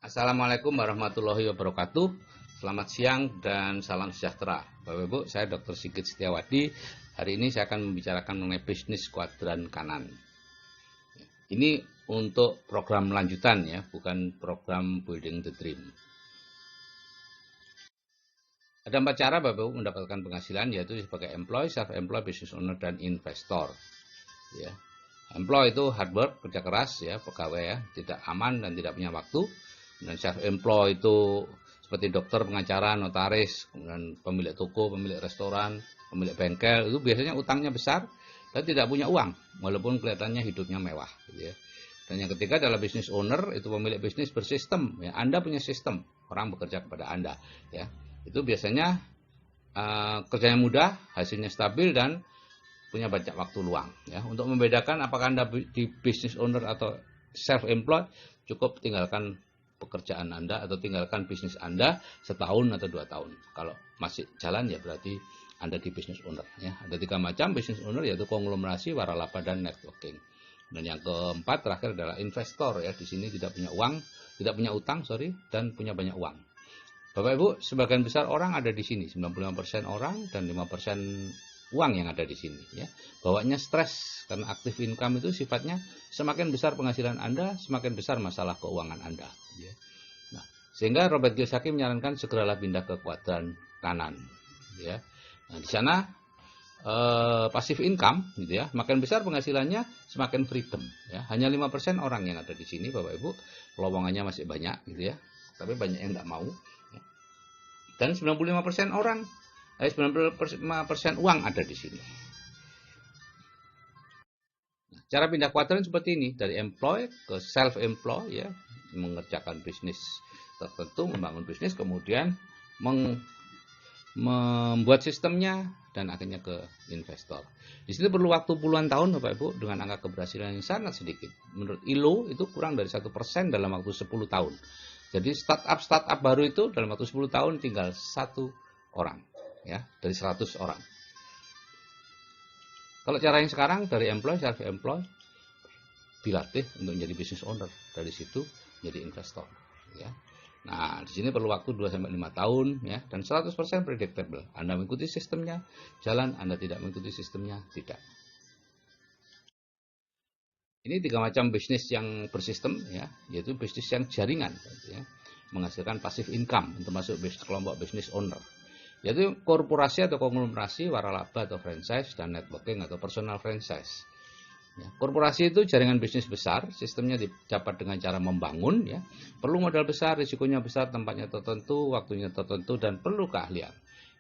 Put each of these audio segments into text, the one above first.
Assalamualaikum warahmatullahi wabarakatuh. Selamat siang dan salam sejahtera. Bapak Ibu, saya Dr. Sigit Setiawadi. Hari ini saya akan membicarakan mengenai bisnis kuadran kanan. Ini untuk program lanjutan ya, bukan program Building the Dream. Ada 4 cara Bapak Ibu mendapatkan penghasilan, yaitu sebagai employee, self-employed, business owner, dan investor. Ya. Employee itu hard work, kerja keras ya, pegawai ya, tidak aman dan tidak punya waktu. Dan self-employed itu seperti dokter, pengacara, notaris, kemudian pemilik toko, pemilik restoran, pemilik bengkel, itu biasanya utangnya besar dan tidak punya uang, walaupun kelihatannya hidupnya mewah. Gitu ya. Dan yang ketiga adalah business owner, itu pemilik bisnis bersistem. Ya, Anda punya sistem, orang bekerja kepada Anda. Ya. Itu biasanya kerjanya mudah, hasilnya stabil, dan punya banyak waktu luang. Ya. Untuk membedakan apakah Anda di business owner atau self-employed, cukup tinggalkan pekerjaan Anda atau tinggalkan bisnis Anda setahun atau 2 tahun. Kalau masih jalan ya berarti Anda di business owner. Ya. Ada 3 macam business owner, yaitu konglomerasi, waralaba, dan networking. Dan yang keempat terakhir adalah investor ya. Di sini tidak punya uang, tidak punya utang, dan punya banyak uang. Bapak Ibu, sebagian besar orang ada di sini, 95% orang dan 5% uang yang ada di sini ya. Bawaannya stres karena active income itu sifatnya semakin besar penghasilan Anda, semakin besar masalah keuangan Anda ya. Nah, sehingga Robert Kiyosaki menyarankan segeralah pindah ke kuadran kanan ya. Nah, di sana passive income gitu ya. Makin besar penghasilannya, semakin freedom ya. Hanya 5% orang yang ada di sini Bapak Ibu. Lowongannya masih banyak gitu ya. Tapi banyak yang enggak mau. Dan 95% orang, 95% uang ada di sini. Nah, cara pindah kuadran seperti ini, dari employed ke self-employed ya, mengerjakan bisnis tertentu, membangun bisnis, kemudian membuat sistemnya, dan akhirnya ke investor. Di sini perlu waktu puluhan tahun Bapak Ibu, dengan angka keberhasilan yang sangat sedikit. Menurut ILO itu kurang dari 1% dalam waktu 10 tahun. Jadi startup baru itu dalam waktu 10 tahun tinggal 1 orang ya, dari 100 orang. Kalau cara yang sekarang dari employee, self-employed, dilatih untuk menjadi business owner, dari situ jadi investor ya. Nah, di sini perlu waktu 2 sampai 5 tahun ya, dan 100% predictable. Anda mengikuti sistemnya, jalan. Anda tidak mengikuti sistemnya, tidak. Ini 3 macam bisnis yang bersistem ya, yaitu bisnis yang jaringan ya, menghasilkan passive income, termasuk kelompok bisnis owner, yaitu korporasi atau konglomerasi, waralaba atau franchise, dan networking atau personal franchise. Ya, korporasi itu jaringan bisnis besar, sistemnya didapat dengan cara membangun ya, perlu modal besar, risikonya besar, tempatnya tertentu, waktunya tertentu, dan perlu keahlian.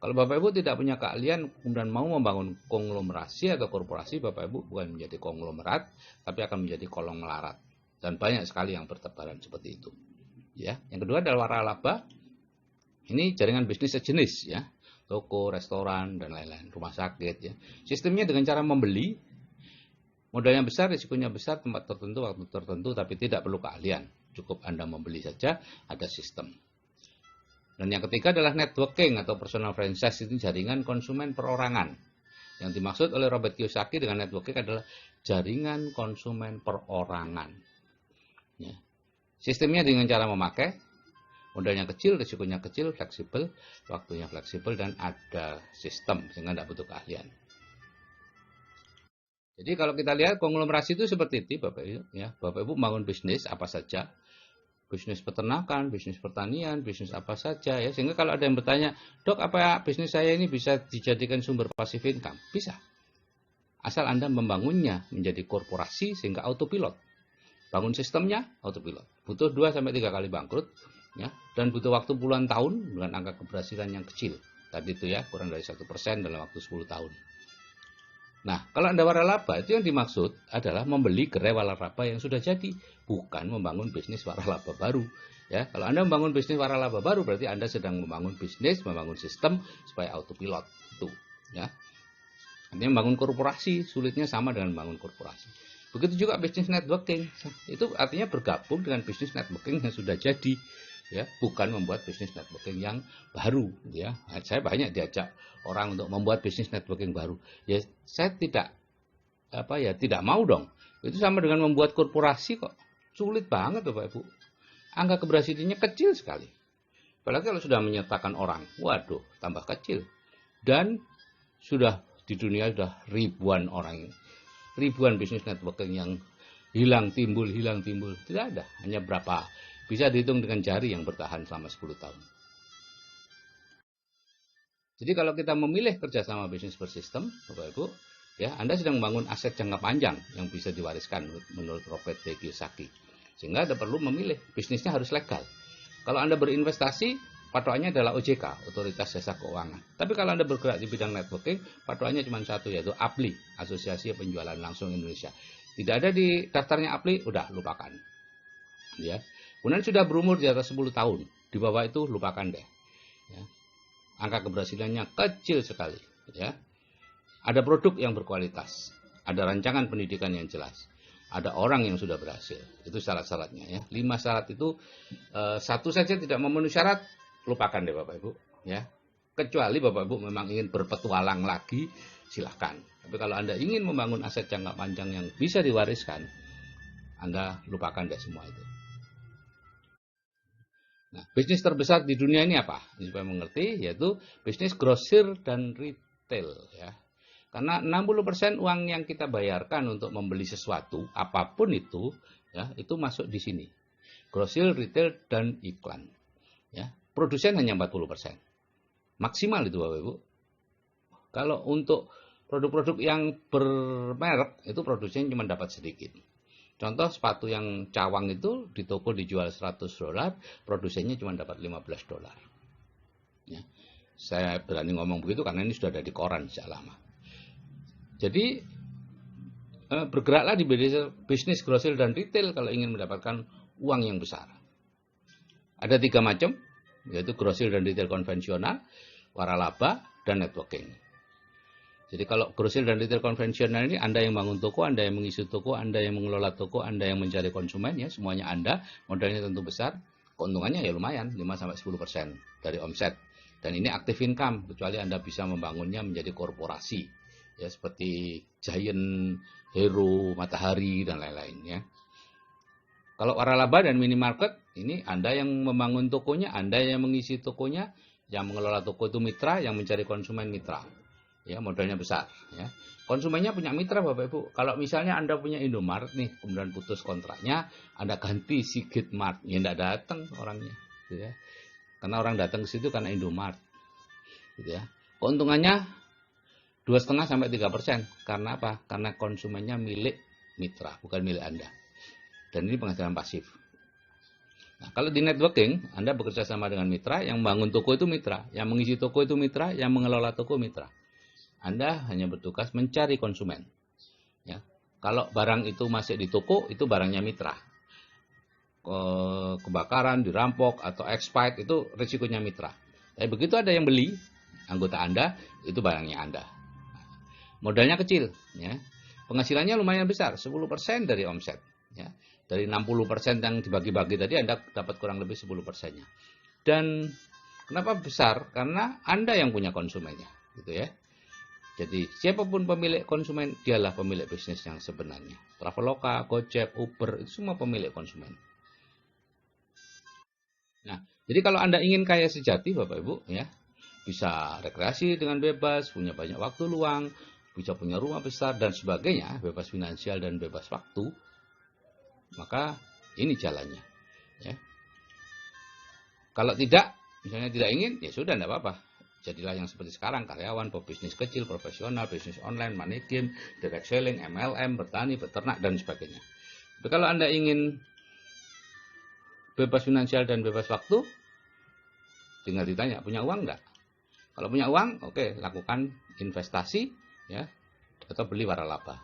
Kalau Bapak Ibu tidak punya keahlian kemudian mau membangun konglomerasi atau korporasi, Bapak Ibu bukan menjadi konglomerat, tapi akan menjadi kolong melarat. Dan banyak sekali yang bertebaran seperti itu. Ya, yang kedua adalah waralaba. Ini jaringan bisnis sejenis ya, toko, restoran, dan lain-lain, rumah sakit ya. Sistemnya dengan cara membeli, modalnya besar, risikonya besar, tempat tertentu, waktu tertentu, tapi tidak perlu keahlian. Cukup Anda membeli saja, ada sistem. Dan yang ketiga adalah networking atau personal franchise, itu jaringan konsumen perorangan. Yang dimaksud oleh Robert Kiyosaki dengan networking adalah jaringan konsumen perorangan. Ya. Sistemnya dengan cara memakai, modalnya kecil, risikonya kecil, fleksibel, waktunya fleksibel, dan ada sistem sehingga tidak butuh keahlian. Jadi kalau kita lihat konglomerasi itu seperti itu Bapak Ibu, ya. Bapak Ibu bangun bisnis apa saja. Bisnis peternakan, bisnis pertanian, bisnis apa saja ya. Sehingga kalau ada yang bertanya, "Dok, apa bisnis saya ini bisa dijadikan sumber passive income?" Bisa. Asal Anda membangunnya menjadi korporasi sehingga autopilot. Bangun sistemnya autopilot. Butuh 2 sampai 3 kali bangkrut ya, dan butuh waktu puluhan tahun dengan angka keberhasilan yang kecil. Tadi itu ya, kurang dari 1% dalam waktu 10 tahun. Nah, kalau Anda waralaba, itu yang dimaksud adalah membeli gerai waralaba yang sudah jadi, bukan membangun bisnis waralaba baru. Ya, kalau Anda membangun bisnis waralaba baru, berarti Anda sedang membangun bisnis, membangun sistem supaya autopilot itu. Ya, artinya membangun korporasi, sulitnya sama dengan membangun korporasi. Begitu juga bisnis networking, itu artinya bergabung dengan bisnis networking yang sudah jadi. Ya, bukan membuat bisnis networking yang baru ya. Saya banyak diajak orang untuk membuat bisnis networking baru. Ya, saya tidak tidak mau dong. Itu sama dengan membuat korporasi kok. Sulit banget Bapak Ibu. angka keberhasilannya kecil sekali. Apalagi kalau sudah menyertakan orang, waduh, tambah kecil. Dan sudah di dunia sudah ribuan orang, ribuan bisnis networking yang hilang timbul. Tidak ada, hanya berapa. Bisa dihitung dengan jari yang bertahan selama 10 tahun. Jadi kalau kita memilih kerjasama bisnis bersistem, Bapak Ibu, ya, Anda sedang membangun aset jangka panjang yang bisa diwariskan menurut Robert T. Kiyosaki. Sehingga Anda perlu memilih, bisnisnya harus legal. Kalau Anda berinvestasi, patokannya adalah OJK, Otoritas Jasa Keuangan. Tapi kalau Anda bergerak di bidang networking, patokannya cuma satu, yaitu APLI, Asosiasi Penjualan Langsung Indonesia. Tidak ada di daftarnya APLI, udah lupakan. Ya. Kemudian sudah berumur di atas 10 tahun, di bawah itu lupakan deh. Ya. Angka keberhasilannya kecil sekali. Ya. Ada produk yang berkualitas, ada rancangan pendidikan yang jelas, ada orang yang sudah berhasil. Itu syarat-syaratnya. Ya. 5 syarat itu, satu saja tidak memenuhi syarat, lupakan deh Bapak Ibu. Ya. Kecuali Bapak Ibu memang ingin berpetualang lagi, silahkan. Tapi kalau Anda ingin membangun aset jangka panjang yang bisa diwariskan, Anda lupakan deh semua itu. Nah, bisnis terbesar di dunia ini apa? Ini supaya mengerti, yaitu bisnis grosir dan retail. Ya. Karena 60% uang yang kita bayarkan untuk membeli sesuatu, apapun itu, ya, itu masuk di sini. Grosir, retail, dan iklan. Ya. Produsen hanya 40%. Maksimal itu Bapak Ibu. Kalau untuk produk-produk yang bermerek, itu produsen cuma dapat sedikit. Contoh sepatu yang cawang itu di toko dijual $100, produsennya cuma dapat $15. Ya. Saya berani ngomong begitu karena ini sudah ada di koran sejak lama. Jadi bergeraklah di bisnis grosir dan retail kalau ingin mendapatkan uang yang besar. Ada 3 macam, yaitu grosir dan retail konvensional, waralaba, dan networking. Jadi kalau grosir dan retail konvensional ini Anda yang bangun toko, Anda yang mengisi toko, Anda yang mengelola toko, Anda yang mencari konsumen, ya semuanya Anda, modalnya tentu besar, keuntungannya ya lumayan, 5-10% dari omset. Dan ini active income, kecuali Anda bisa membangunnya menjadi korporasi, ya seperti Giant, Hero, Matahari, dan lain-lain. Ya. Kalau waralaba dan minimarket, ini Anda yang membangun tokonya, Anda yang mengisi tokonya, yang mengelola toko itu mitra, yang mencari konsumen mitra. Ya, modalnya besar. Ya. Konsumennya punya mitra Bapak Ibu. Kalau misalnya Anda punya Indomaret nih, kemudian putus kontraknya, Anda ganti Sigit Mart, ya tidak datang orangnya. Gitu ya. Karena orang datang ke situ karena Indomaret. Gitu ya. Keuntungannya 2,5-3%. Karena apa? Karena konsumennya milik mitra, bukan milik Anda. Dan ini penghasilan pasif. Nah, kalau di networking, Anda bekerja sama dengan mitra, yang bangun toko itu mitra, yang mengisi toko itu mitra, yang mengelola toko mitra. Anda hanya bertugas mencari konsumen. Ya. Kalau barang itu masih di toko, itu barangnya mitra. Kebakaran, dirampok, atau expired, itu risikonya mitra. Tapi begitu ada yang beli, anggota Anda, itu barangnya Anda. Modalnya kecil. Ya. Penghasilannya lumayan besar, 10% dari omset. Ya. Dari 60% yang dibagi-bagi tadi, Anda dapat kurang lebih 10%-nya. Dan kenapa besar? Karena Anda yang punya konsumennya. Gitu ya. Jadi siapapun pemilik konsumen, dialah pemilik bisnis yang sebenarnya. Traveloka, Gojek, Uber, itu semua pemilik konsumen. Nah, jadi kalau Anda ingin kaya sejati, Bapak Ibu, ya, bisa rekreasi dengan bebas, punya banyak waktu luang, bisa punya rumah besar dan sebagainya, bebas finansial dan bebas waktu, maka ini jalannya. Ya. Kalau tidak, misalnya tidak ingin, ya sudah, tidak apa-apa. Jadilah yang seperti sekarang, karyawan, pebisnis kecil, profesional, bisnis online, money game, direct selling, MLM, bertani, beternak, dan sebagainya. Tapi kalau Anda ingin bebas finansial dan bebas waktu, tinggal ditanya, punya uang enggak? Kalau punya uang, oke, lakukan investasi, ya, atau beli waralaba.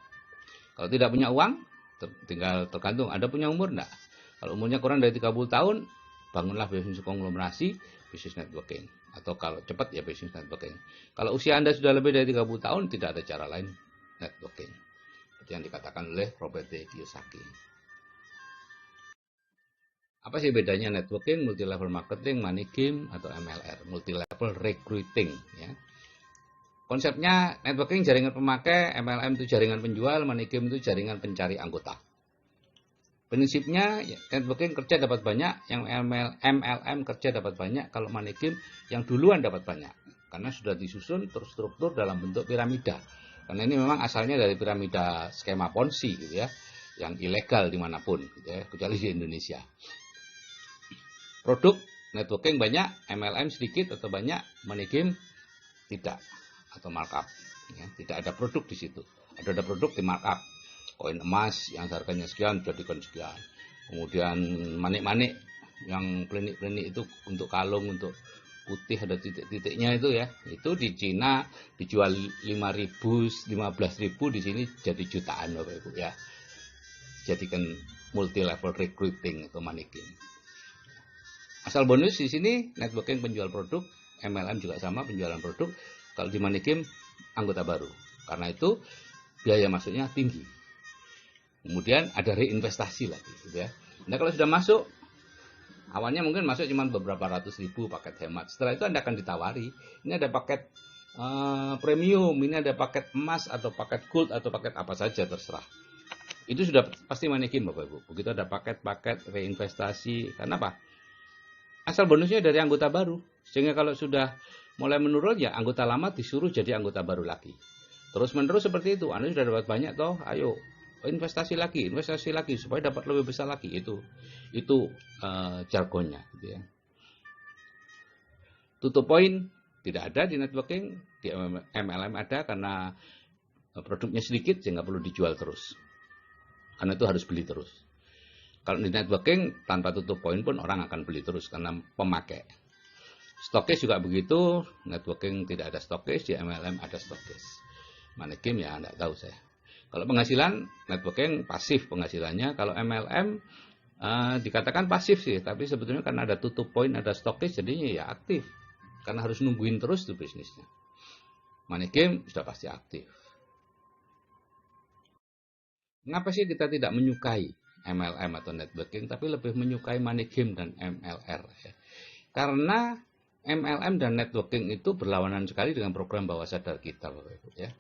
Kalau tidak punya uang, tinggal tergantung, Anda punya umur enggak? Kalau umurnya kurang dari 30 tahun, bangunlah bisnis konglomerasi, bisnis networking. Atau kalau cepat ya bisnis networking. Kalau usia Anda sudah lebih dari 30 tahun, tidak ada cara lain networking. Seperti yang dikatakan oleh Robert T. Kiyosaki. Apa sih bedanya networking, multi-level marketing, money game, atau MLR, multi-level recruiting? Ya. Konsepnya networking jaringan pemakai, MLM itu jaringan penjual, money game itu jaringan pencari anggota. Prinsipnya networking kerja dapat banyak, yang MLM kerja dapat banyak, kalau money game yang duluan dapat banyak. Karena sudah disusun terstruktur dalam bentuk piramida. Karena ini memang asalnya dari piramida skema Ponzi gitu ya, yang ilegal dimanapun gitu ya, kecuali di Indonesia. Produk networking banyak, MLM sedikit atau banyak, money game tidak atau markup. Ya, tidak ada produk di situ. Ada produk di markup. Koin emas yang harganya sekian jadikan sekian. Kemudian manik-manik yang plenik-plenik itu untuk kalung, untuk putih ada titik-titiknya itu ya. Itu di Cina dijual 5.000, 15.000, di sini jadi jutaan Bapak Ibu ya. Jadikan multi level recruiting atau money game. Asal bonus di sini networking penjual produk, MLM juga sama penjualan produk. Kalau di money game anggota baru. Karena itu biaya masuknya tinggi. Kemudian ada reinvestasi lagi gitu ya. Nah, kalau sudah masuk, awalnya mungkin masuk cuma beberapa ratus ribu paket hemat. Setelah itu Anda akan ditawari, ini ada paket premium, ini ada paket emas atau paket gold atau paket apa saja terserah. Itu sudah pasti money game Bapak Ibu. Begitu ada paket-paket reinvestasi. Karena apa? Asal bonusnya dari anggota baru. Sehingga kalau sudah mulai menurun ya anggota lama disuruh jadi anggota baru lagi. Terus menerus seperti itu. Anda sudah dapat banyak toh, ayo investasi lagi supaya dapat lebih besar lagi. Itu jargonnya gitu ya. Tutup poin tidak ada di networking, di MLM ada karena produknya sedikit sehingga perlu dijual terus. Karena itu harus beli terus. Kalau di networking tanpa tutup poin pun orang akan beli terus karena pemakai. Stokis juga begitu, networking tidak ada stokis, di MLM ada stokis. Money game ya enggak tahu saya. Kalau penghasilan, networking pasif penghasilannya. Kalau MLM dikatakan pasif sih, tapi sebetulnya karena ada tutup poin, ada stokis, jadinya ya aktif. Karena harus nungguin terus tuh bisnisnya. Money game sudah pasti aktif. Mengapa sih kita tidak menyukai MLM atau networking, tapi lebih menyukai money game dan MLR? Ya? Karena MLM dan networking itu berlawanan sekali dengan program bawah sadar kita, Bapak Ibu ya.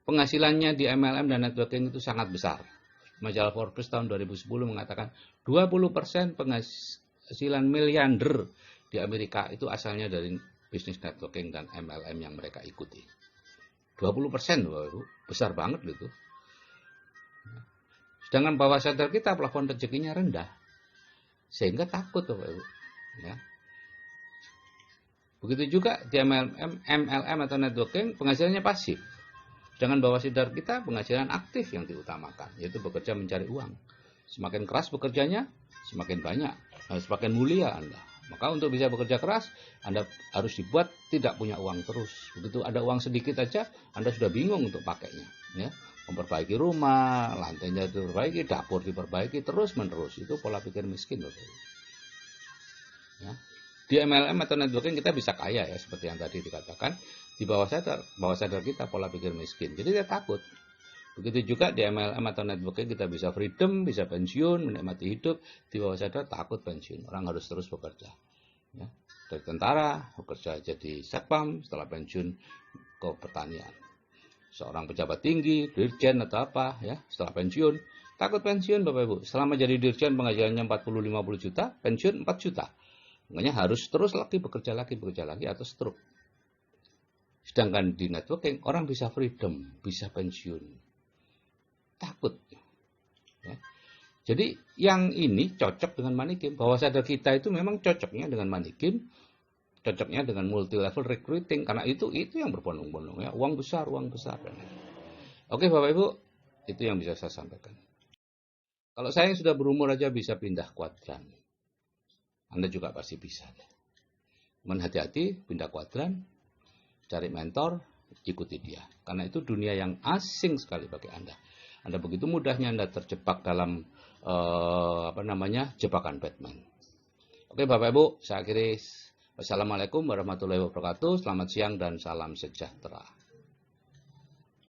Penghasilannya di MLM dan networking itu sangat besar. Majalah Forbes tahun 2010 mengatakan 20% penghasilan miliarder di Amerika itu asalnya dari bisnis networking dan MLM yang mereka ikuti. 20% Bapak Ibu, besar banget itu. Sedangkan bawah sadar kita plafon rezekinya rendah. Sehingga takut Bapak Ibu. Ya. Begitu juga di MLM atau networking penghasilannya pasif. Dengan bawah sadar kita penghasilan aktif yang diutamakan, yaitu bekerja mencari uang. Semakin keras bekerjanya, semakin banyak, semakin mulia Anda. Maka untuk bisa bekerja keras, Anda harus dibuat tidak punya uang terus. Begitu ada uang sedikit aja, Anda sudah bingung untuk pakainya. Ya. Memperbaiki rumah, lantainya diperbaiki, dapur diperbaiki, terus menerus. Itu pola pikir miskin. Ya. Di MLM atau networking kita bisa kaya ya, seperti yang tadi dikatakan. Di bawah sadar kita pola pikir miskin. Jadi dia takut. Begitu juga di MLM atau networking kita bisa freedom, bisa pensiun, menikmati hidup. Di bawah sadar takut pensiun. Orang harus terus bekerja. Ya. Dari tentara, bekerja jadi satpam, setelah pensiun ke pertanian. Seorang pejabat tinggi, dirjen atau apa, ya, setelah pensiun, takut pensiun Bapak Ibu. Selama jadi dirjen penghasilannya 40-50 juta, pensiun 4 juta. Makanya harus terus bekerja lagi atau stroke. Sedangkan di networking orang bisa freedom, bisa pensiun. Takut. Ya. Jadi yang ini cocok dengan money game. Bawah sadar kita itu memang cocoknya dengan money game, cocoknya dengan multi level recruiting. Karena itu yang berbondong-bondong ya, uang besar. Oke Bapak Ibu, itu yang bisa saya sampaikan. Kalau saya yang sudah berumur aja bisa pindah kuadran, Anda juga pasti bisa. Cuman hati-hati, pindah kuadran, cari mentor, ikuti dia. Karena itu dunia yang asing sekali bagi Anda. Anda begitu mudahnya Anda terjebak dalam jebakan Batman. Oke Bapak Ibu, saya akhiri. Wassalamualaikum warahmatullahi wabarakatuh. Selamat siang dan salam sejahtera.